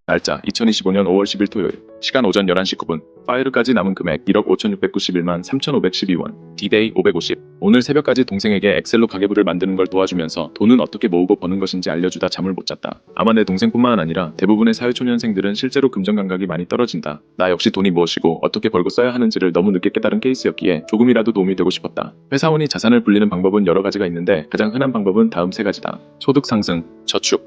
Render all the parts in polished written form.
날짜 2025년 5월 10일 토요일. 시간 오전 11시 9분. 파이르까지 남은 금액 1억 5,691만 3,512원. D-Day 550. 오늘 새벽까지 동생에게 엑셀로 가계부를 만드는 걸 도와주면서 돈은 어떻게 모으고 버는 것인지 알려주다 잠을 못 잤다. 아마 내 동생뿐만 아니라 대부분의 사회초년생들은 실제로 금전 감각이 많이 떨어진다. 나 역시 돈이 무엇이고 어떻게 벌고 써야 하는지를 너무 늦게 깨달은 케이스였기에 조금이라도 도움이 되고 싶었다. 회사원이 자산을 불리는 방법은 여러 가지가 있는데 가장 흔한 방법은 다음 세 가지다. 소득 상승, 저축,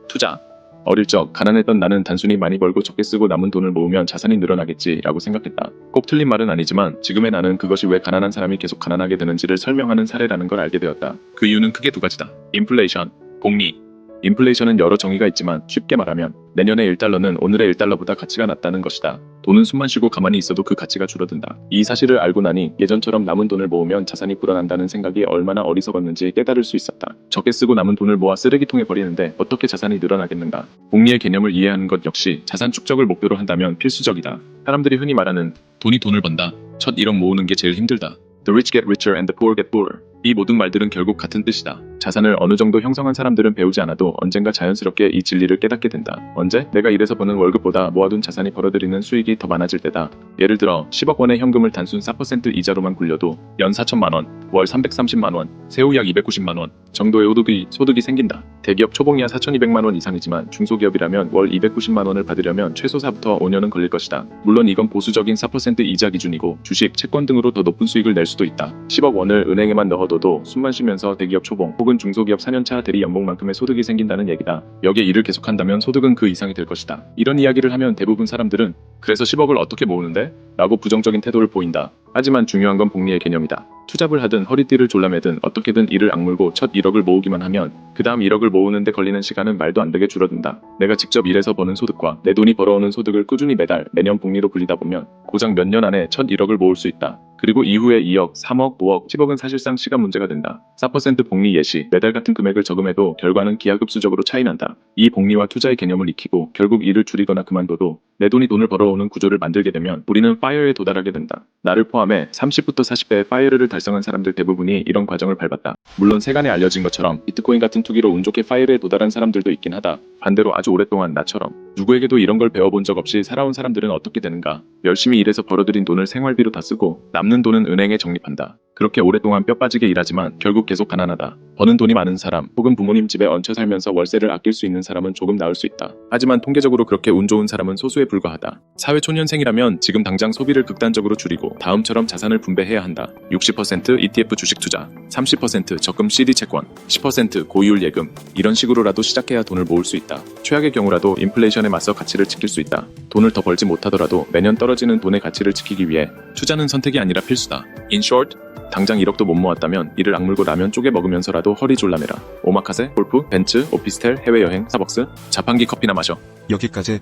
투자. 어릴 적 가난했던 나는 단순히 많이 벌고 적게 쓰고 남은 돈을 모으면 자산이 늘어나겠지 라고 생각했다. 꼭 틀린 말은 아니지만 지금의 나는 그것이 왜 가난한 사람이 계속 가난하게 되는지를 설명하는 사례라는 걸 알게 되었다. 그 이유는 크게 두 가지다. 인플레이션, 복리. 인플레이션은 여러 정의가 있지만 쉽게 말하면 내년의 1달러는 오늘의 1달러보다 가치가 낮다는 것이다. 돈은 숨만 쉬고 가만히 있어도 그 가치가 줄어든다. 이 사실을 알고 나니 예전처럼 남은 돈을 모으면 자산이 불어난다는 생각이 얼마나 어리석었는지 깨달을 수 있었다. 적게 쓰고 남은 돈을 모아 쓰레기통에 버리는데 어떻게 자산이 늘어나겠는가. 복리의 개념을 이해하는 것 역시 자산 축적을 목표로 한다면 필수적이다. 사람들이 흔히 말하는 돈이 돈을 번다. 첫 1억 모으는 게 제일 힘들다. The rich get richer and the poor get poorer. 이 모든 말들은 결국 같은 뜻이다. 자산을 어느 정도 형성한 사람들은 배우지 않아도 언젠가 자연스럽게 이 진리를 깨닫게 된다. 언제? 내가 일해서 버는 월급보다 모아둔 자산이 벌어들이는 수익이 더 많아질 때다. 예를 들어 10억 원의 현금을 단순 4% 이자로만 굴려도 연 4천만 원, 월 330만 원, 세후 약 290만 원 정도의 소득이 생긴다. 대기업 초봉이야 4,200만 원 이상이지만 중소기업이라면 월 290만 원을 받으려면 최소 4부터 5년은 걸릴 것이다. 물론 이건 보수적인 4% 이자 기준이고 주식, 채권 등으로 더 높은 수익을 낼 수도 있다. 10억 원을 은행에만 넣어둬도 숨만 쉬면서 대기업 초봉 혹은 중소기업 4년차 대리 연봉만큼의 소득이 생긴다는 얘기다. 여기에 일을 계속한다면 소득은 그 이상이 될 것이다. 이런 이야기를 하면 대부분 사람들은 그래서 10억을 어떻게 모으는데? 라고 부정적인 태도를 보인다. 하지만 중요한 건 복리의 개념이다. 투잡을 하든 허리띠를 졸라매든 어떻게든 이를 악물고 첫 1억을 모으기만 하면 그 다음 1억을 모으는데 걸리는 시간은 말도 안 되게 줄어든다. 내가 직접 일해서 버는 소득과 내 돈이 벌어오는 소득을 꾸준히 매달 매년 복리로 굴리다 보면 고작 몇 년 안에 첫 1억을 모을 수 있다. 그리고 이후에 2억, 3억, 5억, 10억은 사실상 시간 문제가 된다. 4% 복리 예시, 매달 같은 금액을 저금해도 결과는 기하급수적으로 차이난다. 이 복리와 투자의 개념을 익히고 결국 일을 줄이거나 그만둬도 내 돈이 돈을 벌어오는 구조를 만들게 되면 우리는 파이어에 도달하게 된다. 나를 포함해 30부터 40배의 파이어를 달성한 사람들 대부분이 이런 과정을 밟았다. 물론 세간에 알려진 것처럼 비트코인 같은 투기로 운 좋게 파이어에 도달한 사람들도 있긴 하다. 반대로 아주 오랫동안 나처럼 누구에게도 이런 걸 배워본 적 없이 살아온 사람들은 어떻게 되는가? 열심히 일해서 벌어들인 돈을 생활비로 다 쓰고 남는 돈은 은행에 적립한다. 그렇게 오랫동안 뼈 빠지게 일하지만 결국 계속 가난하다. 버는 돈이 많은 사람 혹은 부모님 집에 얹혀 살면서 월세를 아낄 수 있는 사람은 조금 나을 수 있다. 하지만 통계적으로 그렇게 운 좋은 사람은 소수에 불과하다. 사회초년생이라면 지금 당장 소비를 극단적으로 줄이고 다음처럼 자산을 분배해야 한다. 60% ETF 주식 투자, 30% 적금 CD 채권, 10% 고이율 예금. 이런 식으로라도 시작해야 돈을 모을 수 있다. 최악의 경우라도 인플레이션에 맞서 가치를 지킬 수 있다. 돈을 더 벌지 못하더라도 매년 떨어지는 돈의 가치를 지키기 위해 투자는 선택이 아니라 필수다. In short, 당장 1억도 못 모았다면 이를 악물고 라면 쪼개 먹으면서라도 허리 졸라매라. 오마카세, 골프, 벤츠, 오피스텔, 해외여행, 스타벅스, 자판기 커피나 마셔. 여기까지